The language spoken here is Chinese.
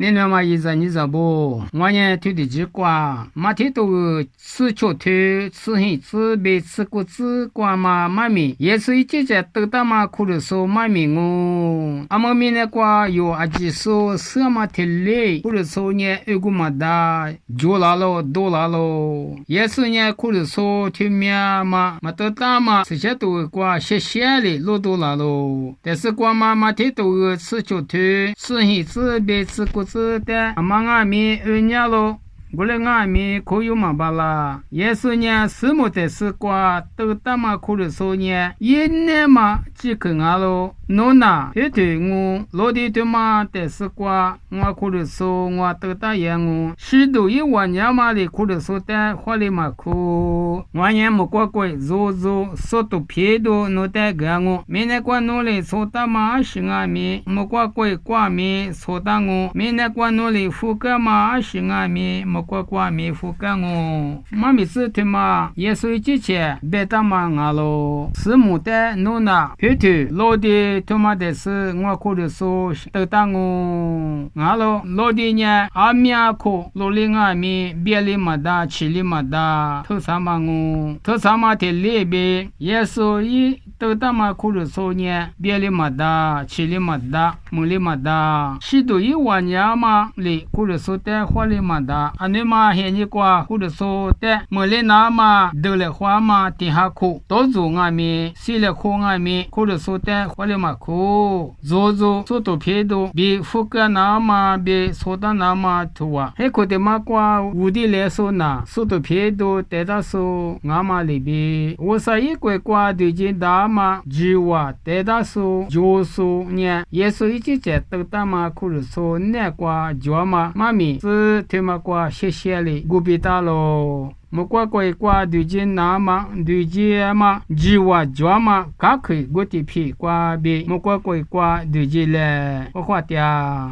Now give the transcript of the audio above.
你那么一直你这不，我也推的几瓜，马天都吃脚头，吃很吃呗，吃过吃瓜嘛，妈咪也是一姐姐都大嘛，苦的说妈咪哦，阿妈咪那瓜有阿几说什么天累，苦的说呢，二姑妈的，就拉喽，多拉喽，也是呢，苦的说听面嘛，嘛都大嘛，这些都瓜谢谢哩，落多拉喽，但是瓜嘛马天都吃脚头，吃很吃呗，吃过。是的，阿妈阿咪二年喽，我来阿咪可有嘛巴啦？也是呢，什么的事瓜都大嘛苦的说呢，一年嘛几个阿喽。诺那，一对我老弟对嘛的是瓜，我苦的说我都答应我，许多一万年嘛的苦的说的花里嘛苦，我也没过过，做说都偏多，弄得个我，明年过努力说的嘛是阿咪，没过过瓜咪说的我，明年过努力付个嘛是阿咪，没过瓜咪付个我，妈咪是对嘛，也是之前别的嘛阿喽，是没得诺那，一对老弟。他妈的是我苦的说都当我俺喽老弟呢阿米阿苦罗里阿米别里嘛大气里嘛大头上嘛我头上嘛的里边也是一都当嘛苦的说呢别里嘛大气里嘛大木里嘛大许多一万年嘛里苦的说的花里嘛大俺你嘛现你瓜苦的说的木里那嘛得了花嘛地下苦多做阿米洗了苦阿米苦的说的花里嘛苦，做说都偏多，比福个那么比说的那么多啊，还可得嘛瓜无的来说呢，说都偏多，但他说俺嘛里边，我说一块瓜对劲大嘛，就话但他说就说呢，也说一直在都大嘛，可是说那瓜就嘛，妈咪是他妈瓜谢谢哩，我别打喽。莫过过过对劲那嘛，对劲嘛，就话就嘛，可以我的皮瓜比莫过过对劲嘞，我话的。